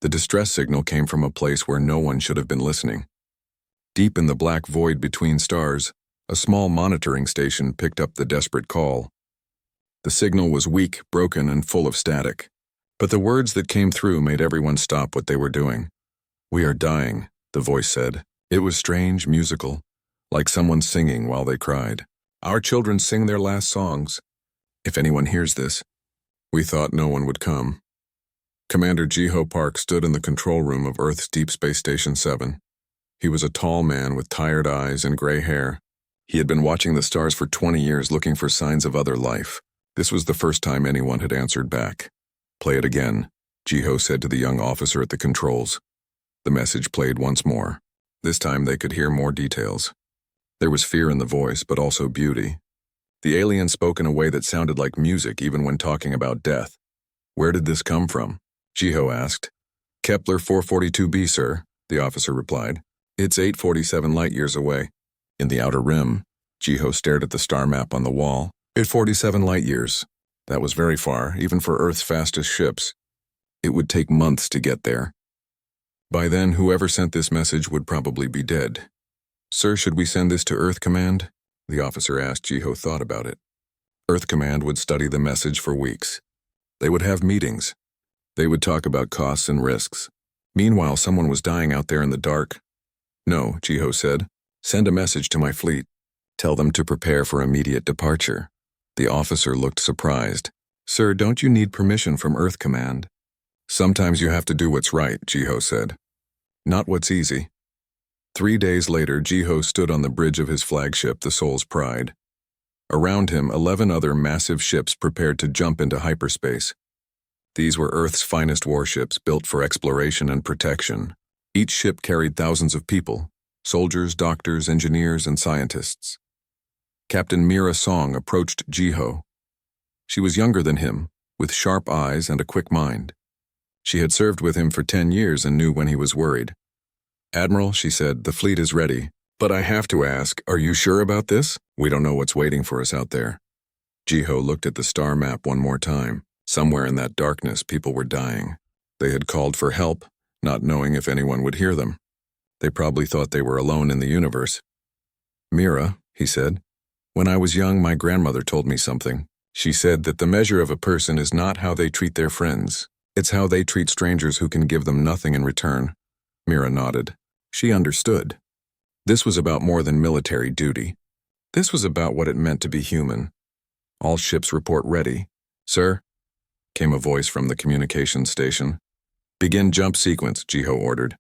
The distress signal came from a place where no one should have been listening. Deep in the black void between stars, a small monitoring station picked up the desperate call. The signal was weak, broken, and full of static. But the words that came through made everyone stop what they were doing. "We are dying," the voice said. It was strange, musical, like someone singing while they cried. "Our children sing their last songs. If anyone hears this." We thought no one would come. Commander Jiho Park stood in the control room of Earth's Deep Space Station 7. He was a tall man with tired eyes and gray hair. He had been watching the stars for 20 years looking for signs of other life. This was the first time anyone had answered back. "Play it again," Jiho said to the young officer at the controls. The message played once more. This time they could hear more details. There was fear in the voice, but also beauty. The alien spoke in a way that sounded like music even when talking about death. "Where did this come from?" Jiho asked. "Kepler 442b, sir," the officer replied. "It's 847 light-years away." In the outer rim, Jiho stared at the star map on the wall. 847 light-years. That was very far, even for Earth's fastest ships. It would take months to get there. By then, whoever sent this message would probably be dead. "Sir, should we send this to Earth Command?" The officer asked. Jiho thought about it. Earth Command would study the message for weeks. They would have meetings. They would talk about costs and risks. Meanwhile, someone was dying out there in the dark. "No," Jiho said. "Send a message to my fleet. Tell them to prepare for immediate departure." The officer looked surprised. "Sir, don't you need permission from Earth Command?" "Sometimes you have to do what's right," Jiho said. "Not what's easy." 3 days later, Jiho stood on the bridge of his flagship, the Soul's Pride. Around him, 11 other massive ships prepared to jump into hyperspace. These were Earth's finest warships, built for exploration and protection. Each ship carried thousands of people: soldiers, doctors, engineers, and scientists. Captain Mira Song approached Jiho. She was younger than him, with sharp eyes and a quick mind. She had served with him for 10 years and knew when he was worried. "Admiral," she said, "the fleet is ready. But I have to ask, are you sure about this? We don't know what's waiting for us out there." Jiho looked at the star map one more time. Somewhere in that darkness, people were dying. They had called for help, not knowing if anyone would hear them. They probably thought they were alone in the universe. "Mira," he said, "when I was young, my grandmother told me something. She said that the measure of a person is not how they treat their friends. It's how they treat strangers who can give them nothing in return." Mira nodded. She understood. This was about more than military duty. This was about what it meant to be human. "All ships report ready." "Sir?" came a voice from the communications station. "Begin jump sequence," Jiho ordered.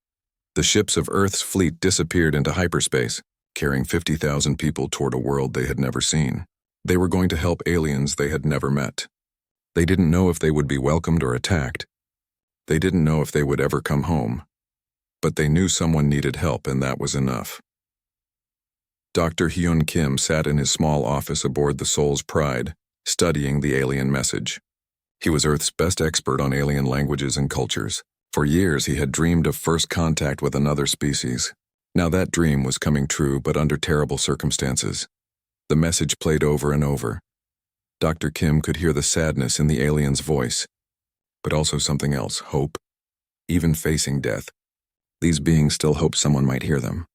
The ships of Earth's fleet disappeared into hyperspace, carrying 50,000 people toward a world they had never seen. They were going to help aliens they had never met. They didn't know if they would be welcomed or attacked. They didn't know if they would ever come home. But they knew someone needed help, and that was enough. Dr. Hyun Kim sat in his small office aboard the Soul's Pride, studying the alien message. He was Earth's best expert on alien languages and cultures. For years, he had dreamed of first contact with another species. Now that dream was coming true, but under terrible circumstances. The message played over and over. Dr. Kim could hear the sadness in the alien's voice, but also something else, hope. Even facing death, these beings still hoped someone might hear them.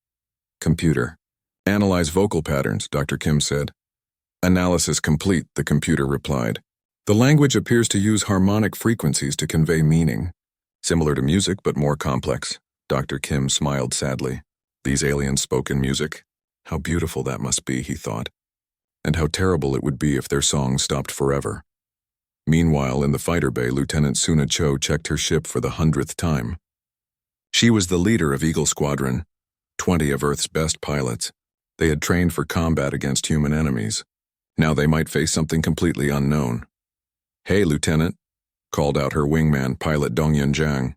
"Computer. Analyze vocal patterns," Dr. Kim said. "Analysis complete," the computer replied. "The language appears to use harmonic frequencies to convey meaning. Similar to music, but more complex." Dr. Kim smiled sadly. These aliens spoke in music. How beautiful that must be, he thought. And how terrible it would be if their song stopped forever. Meanwhile, in the fighter bay, Lieutenant Suna Cho checked her ship for the 100th time. She was the leader of Eagle Squadron, 20 of Earth's best pilots. They had trained for combat against human enemies. Now they might face something completely unknown. "Hey, Lieutenant," called out her wingman, pilot Dongyan Zhang.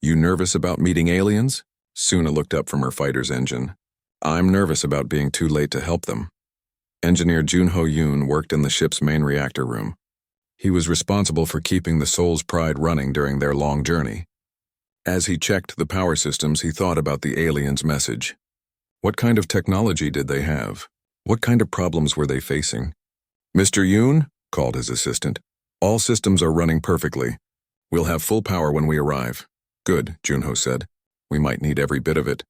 "You nervous about meeting aliens?" Suna looked up from her fighter's engine. "I'm nervous about being too late to help them." Engineer Junho Yoon worked in the ship's main reactor room. He was responsible for keeping the Soul's Pride running during their long journey. As he checked the power systems, he thought about the aliens' message. What kind of technology did they have? What kind of problems were they facing? "Mr. Yoon," called his assistant, "all systems are running perfectly. We'll have full power when we arrive. Good, Junho said. We might need every bit of it.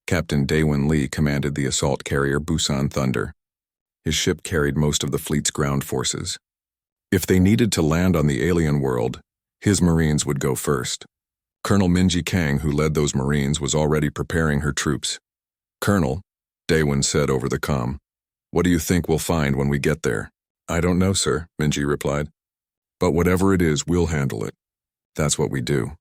Captain Daewon Lee commanded the assault carrier Busan Thunder. His ship carried most of the fleet's ground forces. If they needed to land on the alien world, his Marines would go first. Colonel Minji Kang, who led those Marines, was already preparing her troops. Colonel, Daewon said over the comm, what do you think we'll find when we get there? I don't know, sir, Minji replied. But whatever it is, we'll handle it. That's what we do.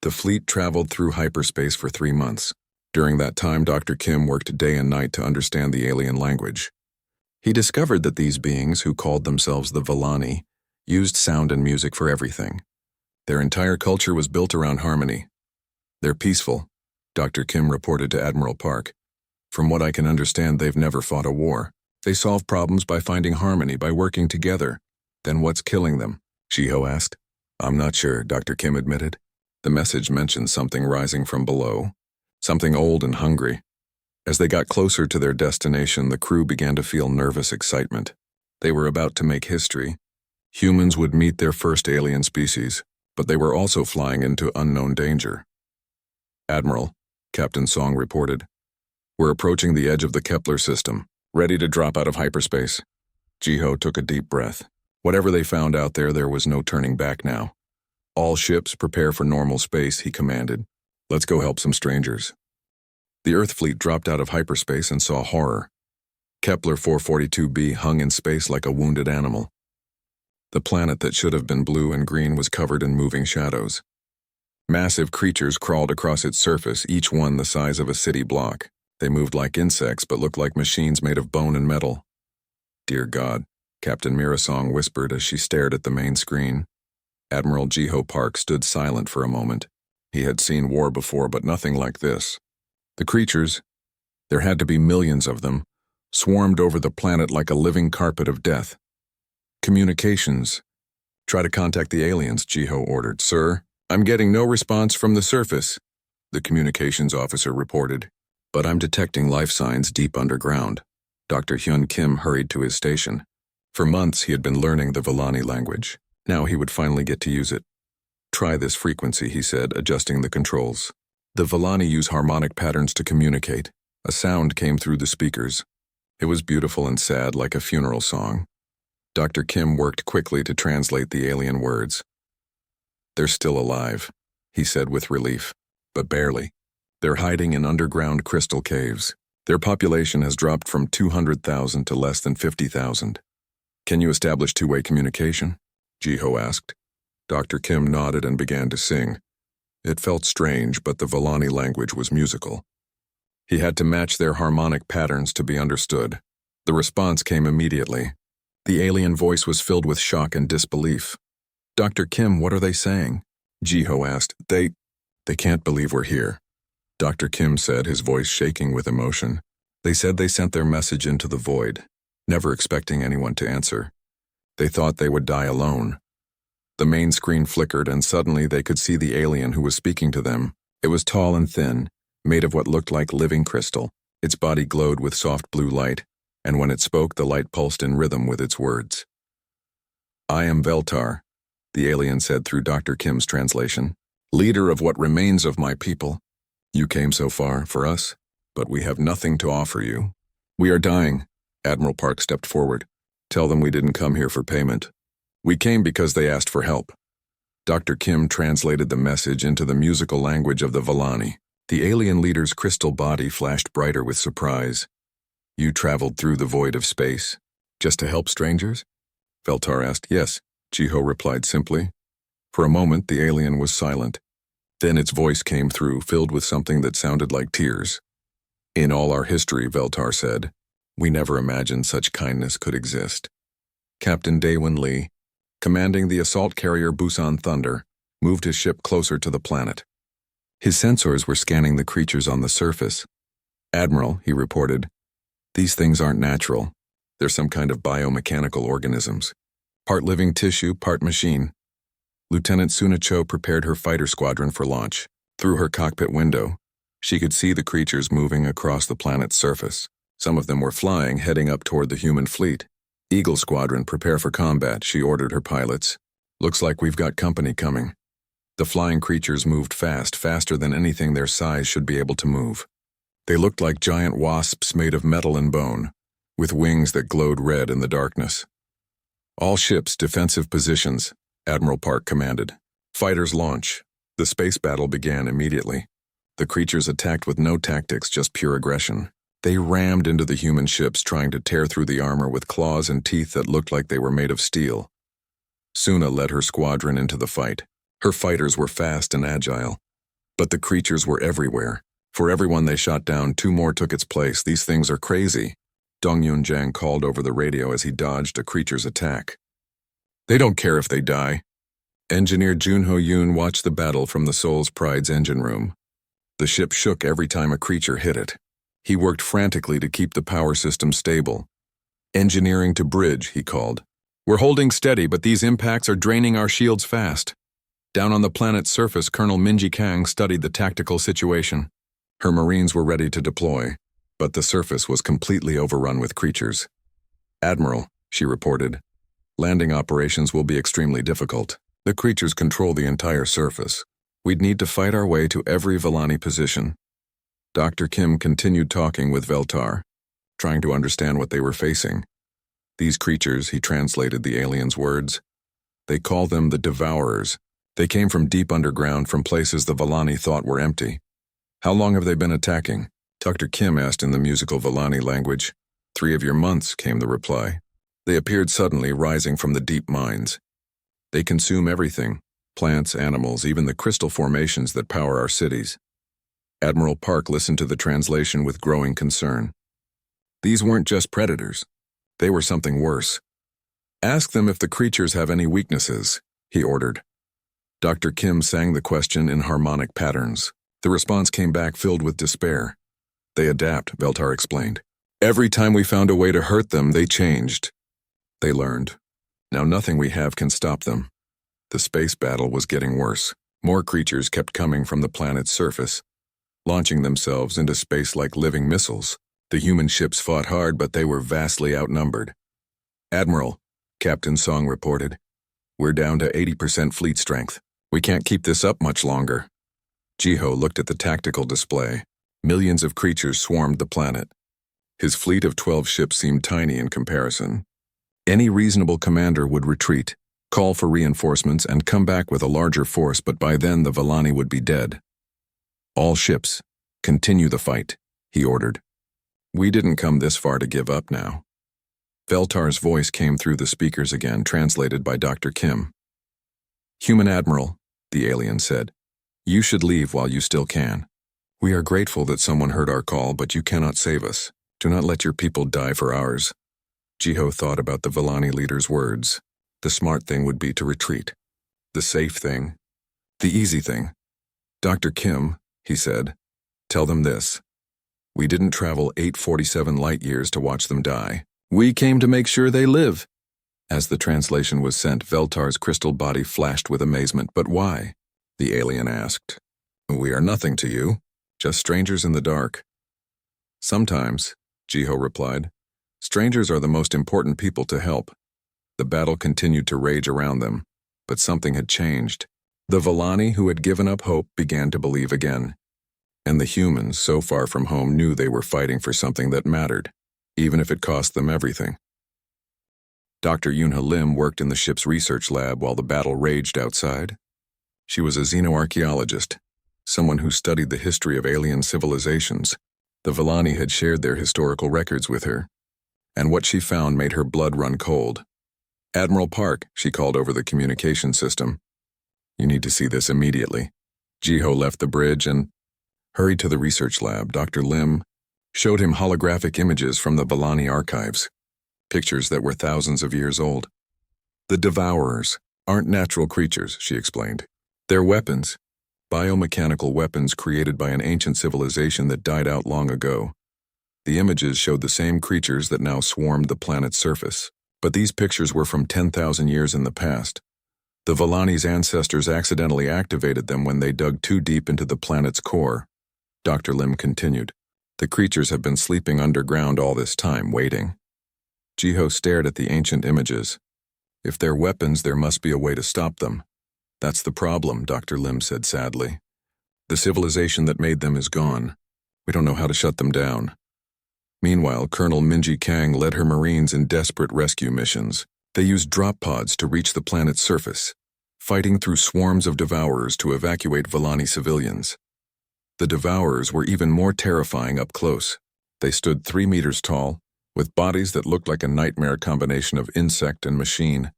The fleet traveled through hyperspace for 3 months. During that time, Dr. Kim worked day and night to understand the alien language. He discovered that these beings, who called themselves the Villani, used sound and music for everything. Their entire culture was built around harmony. They're peaceful, Dr. Kim reported to Admiral Park. From what I can understand, they've never fought a war. They solve problems by finding harmony, by working together. Then what's killing them? Shiho asked. I'm not sure, Dr. Kim admitted. The message mentioned something rising from below, something old and hungry. As they got closer to their destination, the crew began to feel nervous excitement. They were about to make history. Humans would meet their first alien species, but they were also flying into unknown danger. Admiral, Captain Song reported. We're approaching the edge of the Kepler system, ready to drop out of hyperspace. Jiho took a deep breath. Whatever they found out there was no turning back now. All ships prepare for normal space, he commanded. Let's go help some strangers. The Earth fleet dropped out of hyperspace and saw horror. Kepler 442b hung in space like a wounded animal. The planet that should have been blue and green was covered in moving shadows. Massive creatures crawled across its surface, each one the size of a city block. They moved like insects but looked like machines made of bone and metal. Dear God, Captain Mirasong whispered as she stared at the main screen. Admiral Jiho Park stood silent for a moment. He had seen war before, but nothing like this. The creatures, there had to be millions of them, swarmed over the planet like a living carpet of death. Communications. Try to contact the aliens, Jiho ordered. Sir, I'm getting no response from the surface, the communications officer reported. But I'm detecting life signs deep underground. Dr. Hyun Kim hurried to his station. For months he had been learning the Villani language. Now he would finally get to use it. Try this frequency, he said, adjusting the controls. The Villani use harmonic patterns to communicate. A sound came through the speakers. It was beautiful and sad, like a funeral song. Dr. Kim worked quickly to translate the alien words. They're still alive, he said with relief, but barely. They're hiding in underground crystal caves. Their population has dropped from 200,000 to less than 50,000. Can you establish two-way communication? Jiho asked. Dr. Kim nodded and began to sing. It felt strange, but the Villani language was musical. He had to match their harmonic patterns to be understood. The response came immediately. The alien voice was filled with shock and disbelief. Dr. Kim, what are they saying? Jiho asked. They can't believe we're here. Dr. Kim said, his voice shaking with emotion. They said they sent their message into the void, never expecting anyone to answer. They thought they would die alone. The main screen flickered and suddenly they could see the alien who was speaking to them. It was tall and thin, made of what looked like living crystal. Its body glowed with soft blue light, and when it spoke, the light pulsed in rhythm with its words. I am Veltar, the alien said through Dr. Kim's translation, leader of what remains of my people. You came so far for us, but we have nothing to offer you. We are dying. Admiral Park stepped forward. Tell them we didn't come here for payment. We came because they asked for help. Dr. Kim translated the message into the musical language of the Villani. The alien leader's crystal body flashed brighter with surprise. You traveled through the void of space, just to help strangers? Veltar asked. Yes, Jiho replied simply. For a moment, the alien was silent. Then its voice came through, filled with something that sounded like tears. In all our history, Veltar said, we never imagined such kindness could exist. Captain Daewon Lee, commanding the assault carrier Busan Thunder, moved his ship closer to the planet. His sensors were scanning the creatures on the surface. Admiral, he reported, these things aren't natural. They're some kind of biomechanical organisms. Part living tissue, part machine. Lieutenant Suna Cho prepared her fighter squadron for launch. Through her cockpit window, she could see the creatures moving across the planet's surface. Some of them were flying, heading up toward the human fleet. Eagle Squadron, prepare for combat, she ordered her pilots. Looks like we've got company coming. The flying creatures moved fast, faster than anything their size should be able to move. They looked like giant wasps made of metal and bone, with wings that glowed red in the darkness. "All ships, defensive positions," Admiral Park commanded. "Fighters launch." The space battle began immediately. The creatures attacked with no tactics, just pure aggression. They rammed into the human ships, trying to tear through the armor with claws and teeth that looked like they were made of steel. Suna led her squadron into the fight. Her fighters were fast and agile, but the creatures were everywhere. For every one they shot down, 2 more took its place. "These things are crazy," Dong Yunjang called over the radio as he dodged a creature's attack. "They don't care if they die." Engineer Junho Yoon watched the battle from the Soul's Pride's engine room. The ship shook every time a creature hit it. He worked frantically to keep the power system stable. "Engineering to bridge," he called. "We're holding steady, but these impacts are draining our shields fast." Down on the planet's surface, Colonel Minji Kang studied the tactical situation. Her Marines were ready to deploy, but the surface was completely overrun with creatures. "Admiral," she reported, "landing operations will be extremely difficult. The creatures control the entire surface. We'd need to fight our way to every Villani position." Dr. Kim continued talking with Veltar, trying to understand what they were facing. "These creatures," he translated the aliens' words, "they call them the Devourers. They came from deep underground, from places the Villani thought were empty." "How long have they been attacking?" Dr. Kim asked in the musical Villani language. 3 of your months," came the reply. "They appeared suddenly, rising from the deep mines. They consume everything, plants, animals, even the crystal formations that power our cities." Admiral Park listened to the translation with growing concern. "These weren't just predators. They were something worse. Ask them if the creatures have any weaknesses," he ordered. Dr. Kim sang the question in harmonic patterns. The response came back filled with despair. "They adapt," Veltar explained. "Every time we found a way to hurt them, they changed. They learned. Now nothing we have can stop them." The space battle was getting worse. More creatures kept coming from the planet's surface, launching themselves into space like living missiles. The human ships fought hard, but they were vastly outnumbered. "Admiral," Captain Song reported, "we're down to 80% fleet strength. We can't keep this up much longer." Jiho looked at the tactical display. Millions of creatures swarmed the planet. His fleet of 12 ships seemed tiny in comparison. Any reasonable commander would retreat, call for reinforcements, and come back with a larger force, but by then the Villani would be dead. "All ships, continue the fight," he ordered. "We didn't come this far to give up now." Veltar's voice came through the speakers again, translated by Dr. Kim. "Human Admiral," the alien said, "you should leave while you still can. We are grateful that someone heard our call, but you cannot save us. Do not let your people die for ours." Jiho thought about the Villani leader's words. The smart thing would be to retreat. The safe thing. The easy thing. "Dr. Kim," he said, "tell them this. We didn't travel 847 light years to watch them die. We came to make sure they live." As the translation was sent, Veltar's crystal body flashed with amazement. "But why?" the alien asked. "We are nothing to you, just strangers in the dark." "Sometimes," Jiho replied, "strangers are the most important people to help." The battle continued to rage around them, but something had changed. The Villani who had given up hope began to believe again. And the humans, so far from home, knew they were fighting for something that mattered, even if it cost them everything. Dr. Yunha Lim worked in the ship's research lab while the battle raged outside. She was a xenoarchaeologist, someone who studied the history of alien civilizations. The Villani had shared their historical records with her, and what she found made her blood run cold. "Admiral Park," she called over the communication system. "You need to see this immediately." Jiho left the bridge and hurried to the research lab. Dr. Lim showed him holographic images from the Villani archives, pictures that were thousands of years old. "The Devourers aren't natural creatures," she explained. "They're weapons, biomechanical weapons created by an ancient civilization that died out long ago." The images showed the same creatures that now swarmed the planet's surface, but these pictures were from 10,000 years in the past. The Villani's ancestors accidentally activated them when they dug too deep into the planet's core. Dr. Lim continued, "The creatures have been sleeping underground all this time, waiting." Jiho stared at the ancient images. If they're weapons, there must be a way to stop them. That's the problem, Dr. Lim said sadly. The civilization that made them is gone. We don't know how to shut them down. Meanwhile, Colonel Minji Kang led her Marines in desperate rescue missions. They used drop pods to reach the planet's surface, fighting through swarms of devourers to evacuate Vellani civilians. The devourers were even more terrifying up close. They stood 3 meters tall, with bodies that looked like a nightmare combination of insect and machine.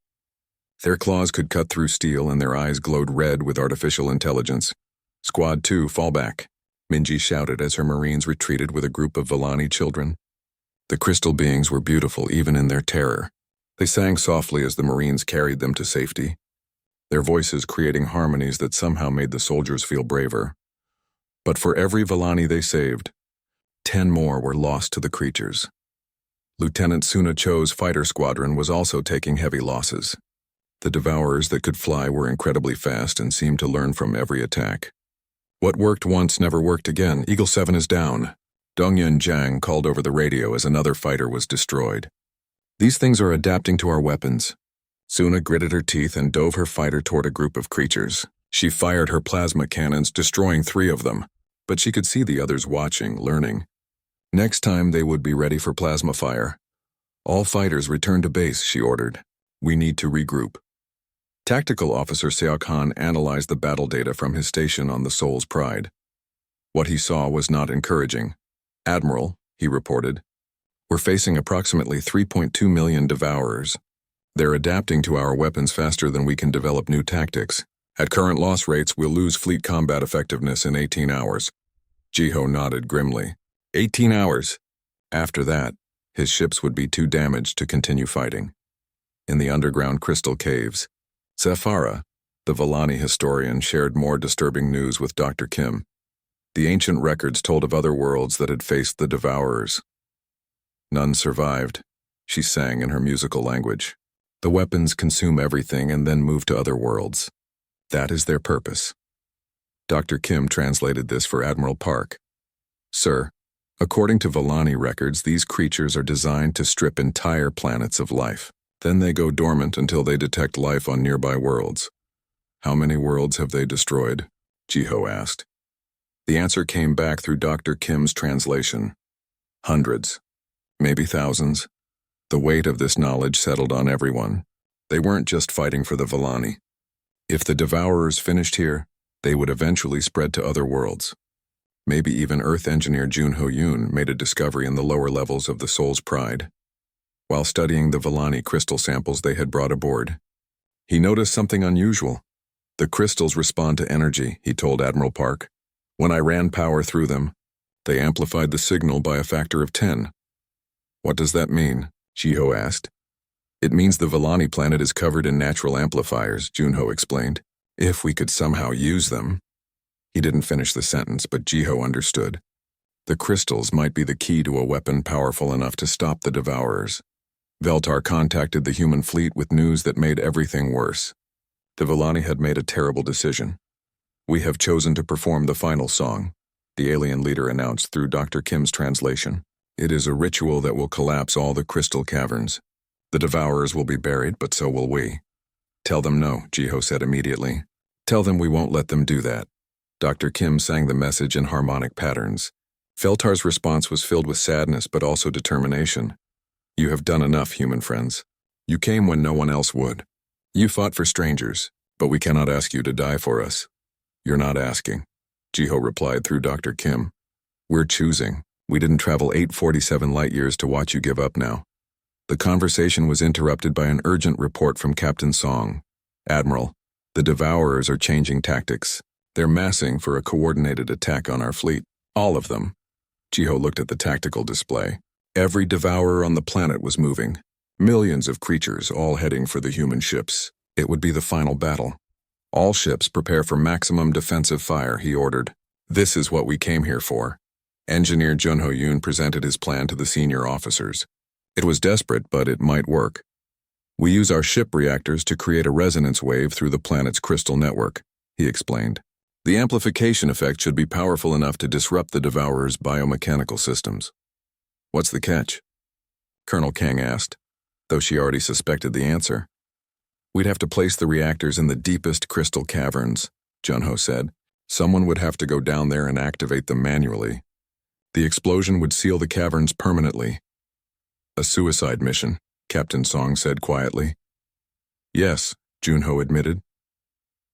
Their claws could cut through steel and their eyes glowed red with artificial intelligence. "Squad 2, fall back," Minji shouted as her Marines retreated with a group of Vellani children. The crystal beings were beautiful even in their terror. They sang softly as the Marines carried them to safety, their voices creating harmonies that somehow made the soldiers feel braver. But for every Vellani they saved, 10 more were lost to the creatures. Lieutenant Suna Cho's fighter squadron was also taking heavy losses. The devourers that could fly were incredibly fast and seemed to learn from every attack. What worked once never worked again. Eagle 7 is down. Dongyun Jiang called over the radio as another fighter was destroyed. These things are adapting to our weapons. Suna gritted her teeth and dove her fighter toward a group of creatures. She fired her plasma cannons, destroying 3 of them, but she could see the others watching, learning. Next time they would be ready for plasma fire. "All fighters return to base," she ordered. "We need to regroup." Tactical Officer Seok Han analyzed the battle data from his station on the Soul's Pride. What he saw was not encouraging. "Admiral," he reported, "we're facing approximately 3.2 million devourers. They're adapting to our weapons faster than we can develop new tactics. At current loss rates, we'll lose fleet combat effectiveness in 18 hours. Jiho nodded grimly. 18 hours. After that, his ships would be too damaged to continue fighting. In the underground crystal caves, Zafara, the Vellani historian, shared more disturbing news with Dr. Kim. The ancient records told of other worlds that had faced the devourers. None survived, she sang in her musical language. The weapons consume everything and then move to other worlds. That is their purpose. Dr. Kim translated this for Admiral Park. "Sir, according to Vellani records, these creatures are designed to strip entire planets of life. Then they go dormant until they detect life on nearby worlds." "How many worlds have they destroyed?" Jiho asked. The answer came back through Dr. Kim's translation. "Hundreds, maybe thousands." The weight of this knowledge settled on everyone. They weren't just fighting for the Vellani. If the devourers finished here, they would eventually spread to other worlds. Maybe even Earth engineer Jun Ho-yoon made a discovery in the lower levels of the Soul's Pride. While studying the Vellani crystal samples they had brought aboard, he noticed something unusual. "The crystals respond to energy," he told Admiral Park. "When I ran power through them, they amplified the signal by a factor of 10. "What does that mean?" Jiho asked. "It means the Vellani planet is covered in natural amplifiers," Junho explained. "If we could somehow use them." He didn't finish the sentence, but Jiho understood. The crystals might be the key to a weapon powerful enough to stop the devourers. Veltar contacted the human fleet with news that made everything worse. The Vellani had made a terrible decision. "We have chosen to perform the final song," the alien leader announced through Dr. Kim's translation. "It is a ritual that will collapse all the crystal caverns. The devourers will be buried, but so will we." "Tell them no," Jiho said immediately. "Tell them we won't let them do that." Dr. Kim sang the message in harmonic patterns. Veltar's response was filled with sadness but also determination. "You have done enough, human friends. You came when no one else would. You fought for strangers, but we cannot ask you to die for us." "You're not asking," Jiho replied through Dr. Kim. "We're choosing. We didn't travel 847 light years to watch you give up now." The conversation was interrupted by an urgent report from Captain Song. "Admiral, the devourers are changing tactics. They're massing for a coordinated attack on our fleet. All of them." Jiho looked at the tactical display. Every devourer on the planet was moving. Millions of creatures, all heading for the human ships. It would be the final battle. "All ships prepare for maximum defensive fire," he ordered. "This is what we came here for." Engineer Jun Ho-yoon presented his plan to the senior officers. It was desperate, but it might work. "We use our ship reactors to create a resonance wave through the planet's crystal network," he explained. "The amplification effect should be powerful enough to disrupt the devourers' biomechanical systems." "What's the catch?" Colonel Kang asked, though she already suspected the answer. We'd have to place the reactors in the deepest crystal caverns, Junho said. Someone would have to go down there and activate them manually. The explosion would seal the caverns permanently. A suicide mission, Captain Song said quietly. Yes, Junho admitted.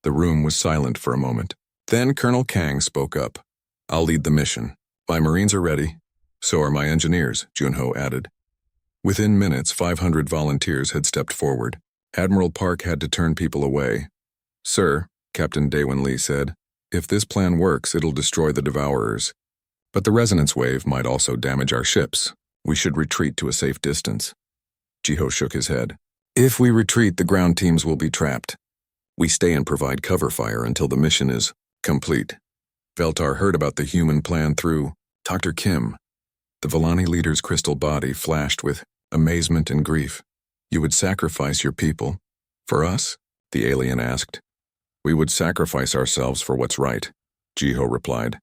The room was silent for a moment. Then Colonel Kang spoke up. I'll lead the mission. My Marines are ready. So are my engineers, Junho added. Within minutes, 500 volunteers had stepped forward. Admiral Park had to turn people away. Sir, Captain Daewon Lee said, if this plan works, it'll destroy the Devourers. But the resonance wave might also damage our ships. We should retreat to a safe distance. Jiho shook his head. If we retreat, the ground teams will be trapped. We stay and provide cover fire until the mission is complete. Veltar heard about the human plan through Dr. Kim. The Volani leader's crystal body flashed with amazement and grief. You would sacrifice your people. For us? The alien asked. We would sacrifice ourselves for what's right, Jiho replied.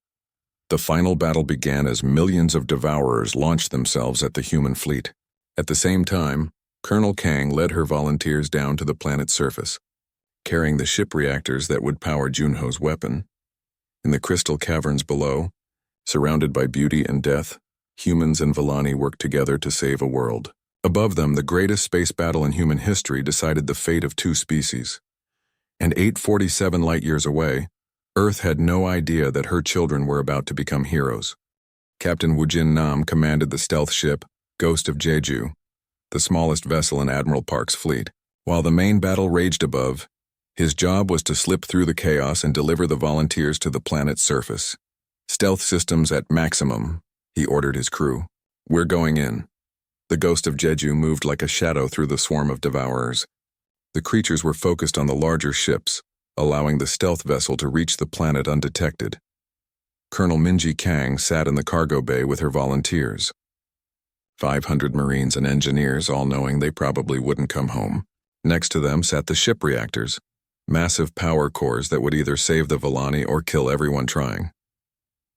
The final battle began as millions of Devourers launched themselves at the human fleet. At the same time, Colonel Kang led her volunteers down to the planet's surface, carrying the ship reactors that would power Junho's weapon. In the crystal caverns below, surrounded by beauty and death, humans and Volani worked together to save a world. Above them, the greatest space battle in human history decided the fate of two species. And 847 light-years away, Earth had no idea that her children were about to become heroes. Captain Woojin Nam commanded the stealth ship, Ghost of Jeju, the smallest vessel in Admiral Park's fleet. While the main battle raged above, his job was to slip through the chaos and deliver the volunteers to the planet's surface. Stealth systems at maximum, he ordered his crew. We're going in. The Ghost of Jeju moved like a shadow through the swarm of Devourers. The creatures were focused on the larger ships, allowing the stealth vessel to reach the planet undetected. Colonel Minji Kang sat in the cargo bay with her volunteers. 500 Marines and engineers, all knowing they probably wouldn't come home. Next to them sat the ship reactors, massive power cores that would either save the Volani or kill everyone trying.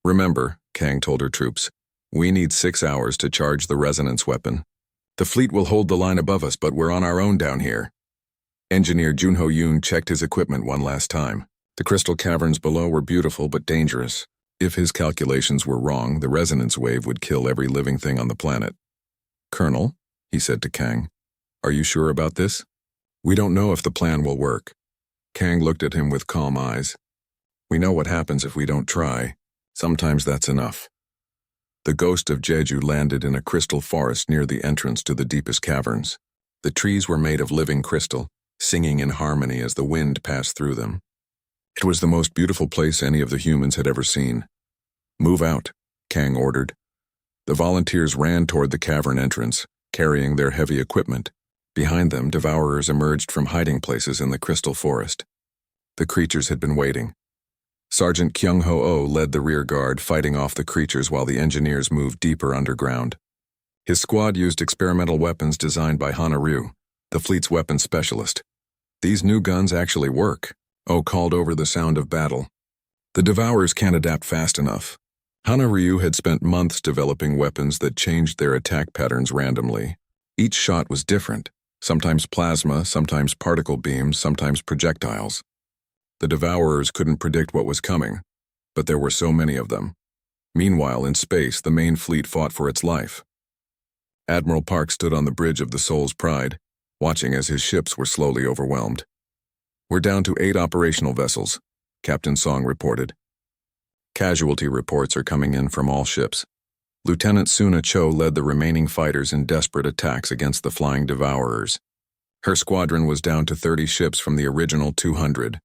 Remember, Kang told her troops, we need 6 hours to charge the resonance weapon. The fleet will hold the line above us, but we're on our own down here. Engineer Junho Yoon checked his equipment one last time. The crystal caverns below were beautiful but dangerous. If his calculations were wrong, the resonance wave would kill every living thing on the planet. Colonel, he said to Kang, are you sure about this? We don't know if the plan will work. Kang looked at him with calm eyes. We know what happens if we don't try. Sometimes that's enough. The Ghost of Jeju landed in a crystal forest near the entrance to the deepest caverns. The trees were made of living crystal, singing in harmony as the wind passed through them. It was the most beautiful place any of the humans had ever seen. Move out, Kang ordered. The volunteers ran toward the cavern entrance, carrying their heavy equipment. Behind them, Devourers emerged from hiding places in the crystal forest. The creatures had been waiting. Sergeant Kyung Ho-oh led the rear guard, fighting off the creatures while the engineers moved deeper underground. His squad used experimental weapons designed by Hana Ryu, the fleet's weapons specialist. These new guns actually work, Oh called over the sound of battle. The Devourers can't adapt fast enough. Hana Ryu had spent months developing weapons that changed their attack patterns randomly. Each shot was different, sometimes plasma, sometimes particle beams, sometimes projectiles. The Devourers couldn't predict what was coming, but there were so many of them. Meanwhile, in space, the main fleet fought for its life. Admiral Park stood on the bridge of the Soul's Pride, watching as his ships were slowly overwhelmed. We're down to 8 operational vessels, Captain Song reported. Casualty reports are coming in from all ships. Lieutenant Suna Cho led the remaining fighters in desperate attacks against the flying Devourers. Her squadron was down to 30 ships from the original 200.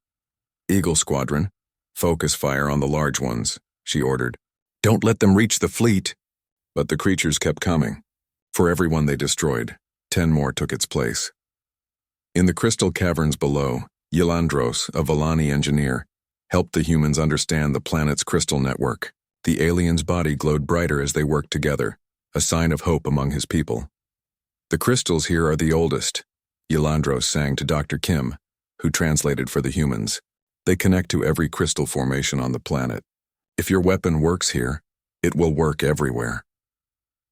Eagle Squadron, focus fire on the large ones, she ordered. Don't let them reach the fleet. But the creatures kept coming. For every one they destroyed, 10 more took its place. In the crystal caverns below, Yelandros, a Volani engineer, helped the humans understand the planet's crystal network. The alien's body glowed brighter as they worked together, a sign of hope among his people. The crystals here are the oldest, Yelandros sang to Dr. Kim, who translated for the humans. They connect to every crystal formation on the planet. If your weapon works here, it will work everywhere.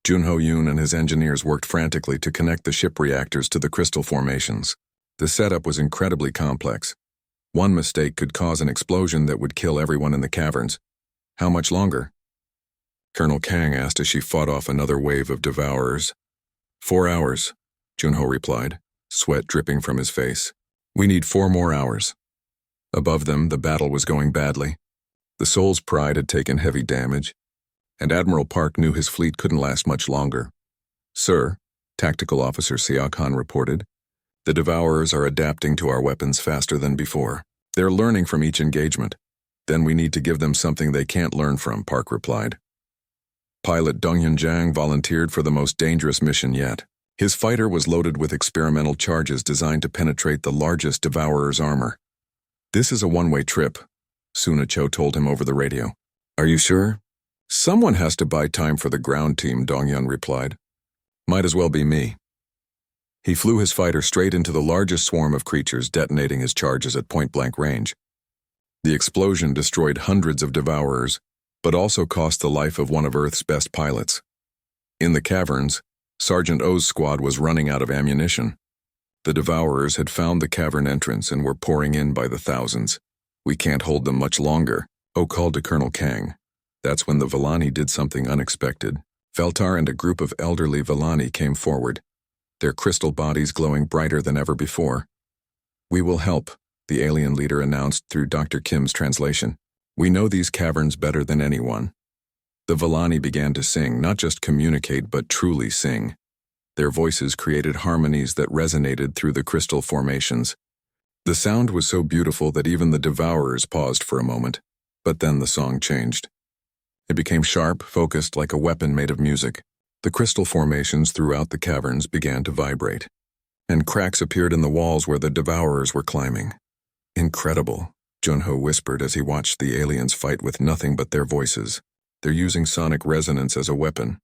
Junho Yoon and his engineers worked frantically to connect the ship reactors to the crystal formations. The setup was incredibly complex. One mistake could cause an explosion that would kill everyone in the caverns. How much longer? Colonel Kang asked as she fought off another wave of devourers. 4 hours, Junho replied, sweat dripping from his face. We need 4 more hours. Above them, the battle was going badly. The Soul's Pride had taken heavy damage, and Admiral Park knew his fleet couldn't last much longer. Sir, Tactical Officer Siak Han reported, the Devourers are adapting to our weapons faster than before. They're learning from each engagement. Then we need to give them something they can't learn from, Park replied. Pilot Donghyun Jang volunteered for the most dangerous mission yet. His fighter was loaded with experimental charges designed to penetrate the largest Devourer's armor. This is a one-way trip, Suna Cho told him over the radio. Are you sure? Someone has to buy time for the ground team, Donghyun replied. Might as well be me. He flew his fighter straight into the largest swarm of creatures, detonating his charges at point-blank range. The explosion destroyed hundreds of Devourers, but also cost the life of one of Earth's best pilots. In the caverns, Sergeant O's squad was running out of ammunition. The Devourers had found the cavern entrance and were pouring in by the thousands. We can't hold them much longer, O called to Colonel Kang. That's when the Villani did something unexpected. Feltar and a group of elderly Villani came forward, their crystal bodies glowing brighter than ever before. We will help, the alien leader announced through Dr. Kim's translation. We know these caverns better than anyone. The Villani began to sing, not just communicate, but truly sing. Their voices created harmonies that resonated through the crystal formations. The sound was so beautiful that even the Devourers paused for a moment, but then the song changed. It became sharp, focused, like a weapon made of music. The crystal formations throughout the caverns began to vibrate, and cracks appeared in the walls where the Devourers were climbing. Incredible, Junho whispered as he watched the aliens fight with nothing but their voices. They're using sonic resonance as a weapon.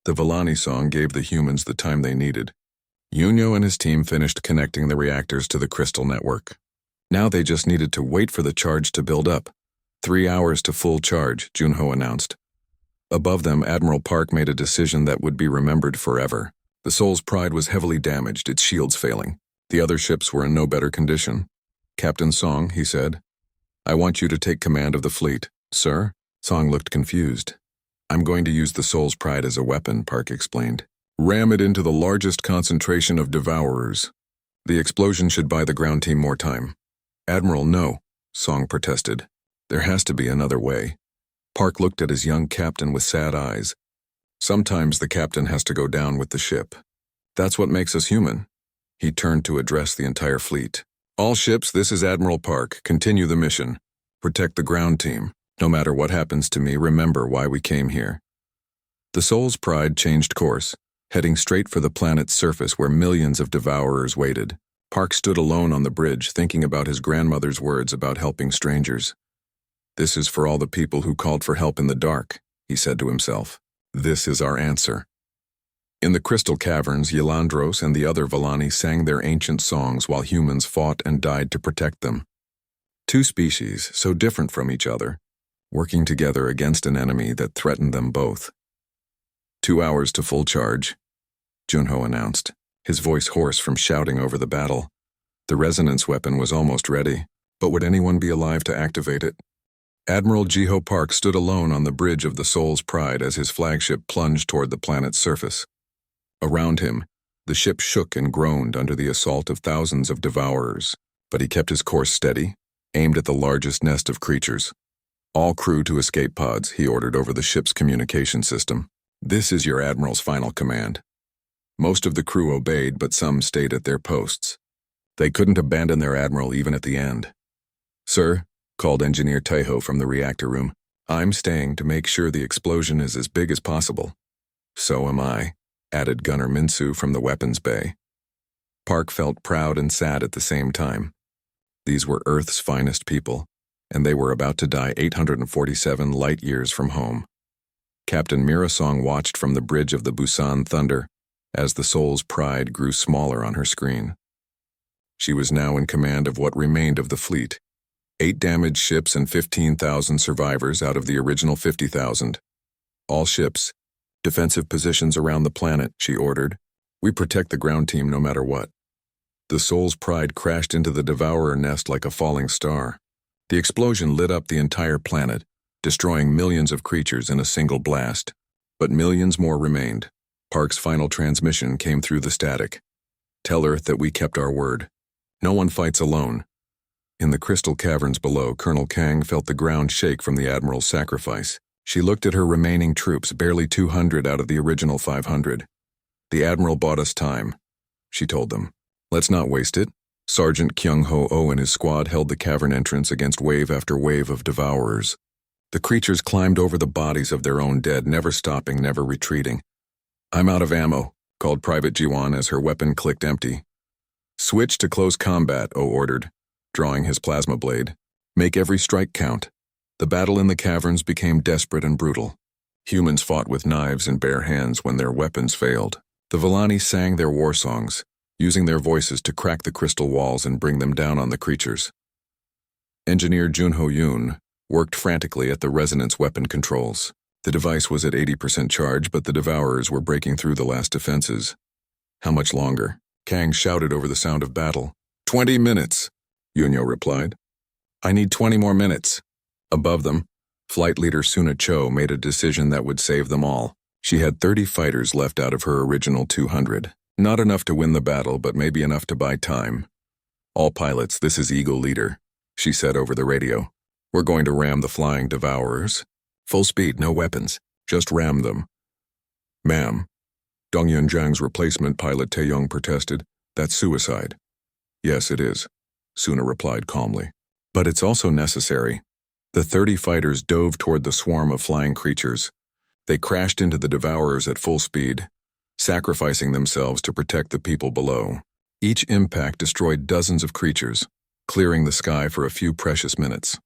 The Villani song gave the humans the time they needed. Yunyo and his team finished connecting the reactors to the crystal network. Now they just needed to wait for the charge to build up. 3 hours to full charge, Junho announced. Above them, Admiral Park made a decision that would be remembered forever. The Soul's Pride was heavily damaged, its shields failing. The other ships were in no better condition. Captain Song, he said, I want you to take command of the fleet. Sir? Song looked confused. I'm going to use the Soul's Pride as a weapon, Park explained. Ram it into the largest concentration of Devourers. The explosion should buy the ground team more time. Admiral, no, Song protested. There has to be another way. Park looked at his young captain with sad eyes. Sometimes the captain has to go down with the ship. That's what makes us human. He turned to address the entire fleet. All ships, this is Admiral Park. Continue the mission. Protect the ground team. No matter what happens to me, remember why we came here. The Soul's Pride changed course, heading straight for the planet's surface where millions of Devourers waited. Park stood alone on the bridge, thinking about his grandmother's words about helping strangers. This is for all the people who called for help in the dark, he said to himself. This is our answer. In the crystal caverns, Yelandros and the other Villani sang their ancient songs while humans fought and died to protect them. Two species, so different from each other, working together against an enemy that threatened them both. 2 hours to full charge, Junho announced, his voice hoarse from shouting over the battle. The resonance weapon was almost ready, but would anyone be alive to activate it? Admiral Jiho Park stood alone on the bridge of the Soul's Pride as his flagship plunged toward the planet's surface. Around him, the ship shook and groaned under the assault of thousands of Devourers, but he kept his course steady, aimed at the largest nest of creatures. All crew to escape pods, he ordered over the ship's communication system. This is your Admiral's final command. Most of the crew obeyed, but some stayed at their posts. They couldn't abandon their Admiral even at the end. Sir, called Engineer Taiho from the reactor room, I'm staying to make sure the explosion is as big as possible. So am I, added Gunner Minsu from the weapons bay. Park felt proud and sad at the same time. These were Earth's finest people, and they were about to die 847 light-years from home. Captain Mirasong watched from the bridge of the Busan Thunder as the Soul's Pride grew smaller on her screen. She was now in command of what remained of the fleet. 8 damaged ships and 15,000 survivors out of the original 50,000. All ships, defensive positions around the planet, she ordered. We protect the ground team no matter what. The soul's pride crashed into the devourer nest like a falling star. The explosion lit up the entire planet, destroying millions of creatures in a single blast. But millions more remained. Park's final transmission came through the static. Tell Earth that we kept our word. No one fights alone. In the crystal caverns below, Colonel Kang felt the ground shake from the Admiral's sacrifice. She looked at her remaining troops, barely 200 out of the original 500. The Admiral bought us time, she told them. Let's not waste it. Sergeant Kyung-ho-oh and his squad held the cavern entrance against wave after wave of devourers. The creatures climbed over the bodies of their own dead, never stopping, never retreating. I'm out of ammo, called Private Jiwan as her weapon clicked empty. Switch to close combat, Oh ordered, drawing his plasma blade. Make every strike count. The battle in the caverns became desperate and brutal. Humans fought with knives and bare hands when their weapons failed. The Villani sang their war songs, using their voices to crack the crystal walls and bring them down on the creatures. Engineer Junho Yoon worked frantically at the resonance weapon controls. The device was at 80% charge, but the devourers were breaking through the last defenses. How much longer? Kang shouted over the sound of battle. 20 minutes, Yunyo replied. I need 20 more minutes. Above them, Flight Leader Suna Cho made a decision that would save them all. She had 30 fighters left out of her original 200. Not enough to win the battle, but maybe enough to buy time. All pilots, this is Eagle Leader, she said over the radio. We're going to ram the flying devourers. Full speed, no weapons. Just ram them. Ma'am, Dong Yunjang's replacement pilot Taeyong protested. That's suicide. Yes, it is, Suna replied calmly. But it's also necessary. The 30 fighters dove toward the swarm of flying creatures. They crashed into the devourers at full speed, sacrificing themselves to protect the people below. Each impact destroyed dozens of creatures, clearing the sky for a few precious minutes.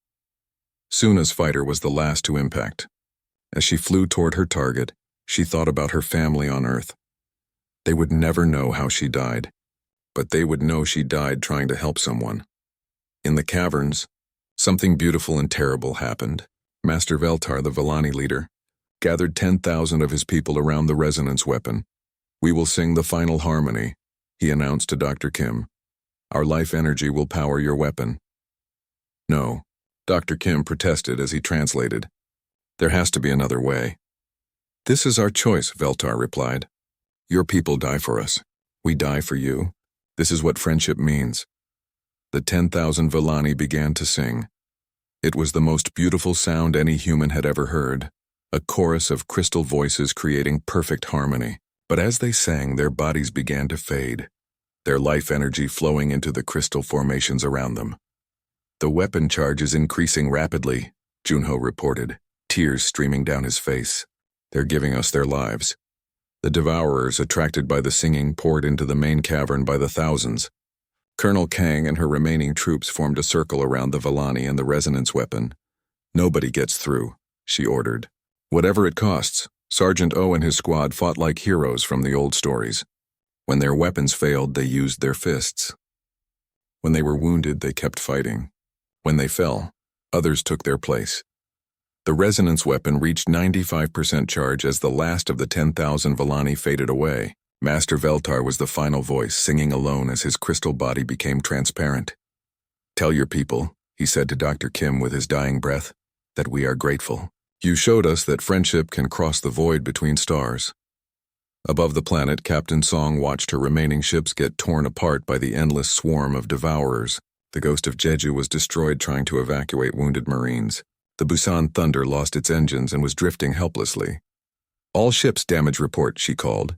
Suna's fighter was the last to impact. As she flew toward her target, she thought about her family on Earth. They would never know how she died, but they would know she died trying to help someone. In the caverns, something beautiful and terrible happened. Master Veltar, the Villani leader, gathered 10,000 of his people around the resonance weapon. We will sing the final harmony, he announced to Dr. Kim. Our life energy will power your weapon. No, Dr. Kim protested as he translated. There has to be another way. This is our choice, Veltar replied. Your people die for us. We die for you. This is what friendship means. The 10,000 Villani began to sing. It was the most beautiful sound any human had ever heard, a chorus of crystal voices creating perfect harmony. But as they sang, their bodies began to fade, their life energy flowing into the crystal formations around them. The weapon charge is increasing rapidly, Junho reported, tears streaming down his face. They're giving us their lives. The devourers, attracted by the singing, poured into the main cavern by the thousands. Colonel Kang and her remaining troops formed a circle around the Villani and the resonance weapon. Nobody gets through, she ordered. Whatever it costs, Sergeant O and his squad fought like heroes from the old stories. When their weapons failed, they used their fists. When they were wounded, they kept fighting. When they fell, others took their place. The resonance weapon reached 95% charge as the last of the 10,000 Villani faded away. Master Veltar was the final voice, singing alone as his crystal body became transparent. Tell your people, he said to Dr. Kim with his dying breath, that we are grateful. You showed us that friendship can cross the void between stars. Above the planet, Captain Song watched her remaining ships get torn apart by the endless swarm of devourers. The Ghost of Jeju was destroyed trying to evacuate wounded Marines. The Busan Thunder lost its engines and was drifting helplessly. All ships damage report, she called.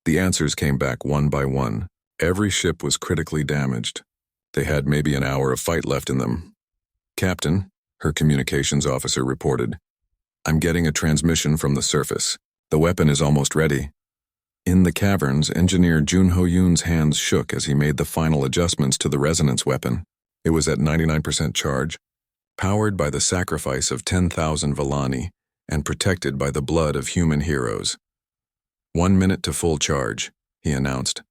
The answers came back one by one. Every ship was critically damaged. They had maybe an hour of fight left in them. Captain, her communications officer reported, I'm getting a transmission from the surface. The weapon is almost ready. In the caverns, Engineer Junho Yoon's hands shook as he made the final adjustments to the resonance weapon. It was at 99% charge, powered by the sacrifice of 10,000 Villani and protected by the blood of human heroes. 1 minute to full charge, he announced.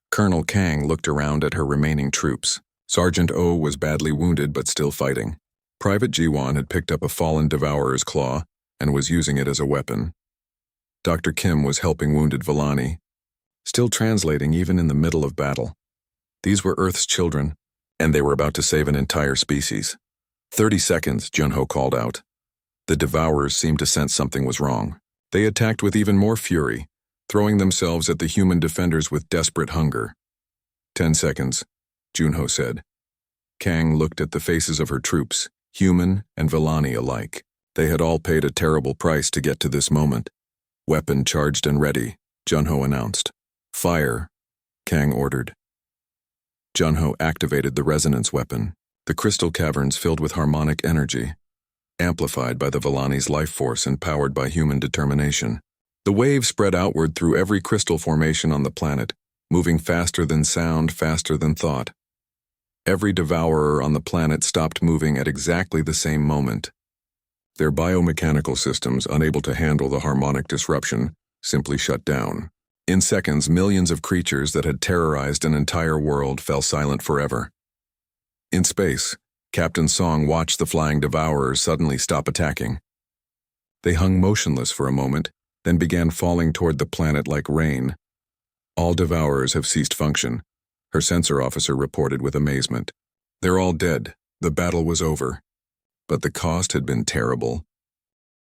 Colonel Kang looked around at her remaining troops. Sergeant O was badly wounded but still fighting. Private Jiwan had picked up a fallen devourer's claw and was using it as a weapon. Dr. Kim was helping wounded Villani, still translating even in the middle of battle. These were Earth's children, and they were about to save an entire species. 30 seconds, Junho called out. The Devourers seemed to sense something was wrong. They attacked with even more fury, throwing themselves at the human defenders with desperate hunger. 10 seconds, Junho said. Kang looked at the faces of her troops, human and Villani alike. They had all paid a terrible price to get to this moment. Weapon charged and ready, Junho announced. Fire, Kang ordered. Junho activated the resonance weapon. The crystal caverns filled with harmonic energy, amplified by the Villani's life force and powered by human determination. The waves spread outward through every crystal formation on the planet, moving faster than sound, faster than thought. Every devourer on the planet stopped moving at exactly the same moment. Their biomechanical systems, unable to handle the harmonic disruption, simply shut down. In seconds, millions of creatures that had terrorized an entire world fell silent forever. In space, Captain Song watched the flying devourers suddenly stop attacking. They hung motionless for a moment, then began falling toward the planet like rain. All devourers have ceased function, her sensor officer reported with amazement. They're all dead. The battle was over. But the cost had been terrible.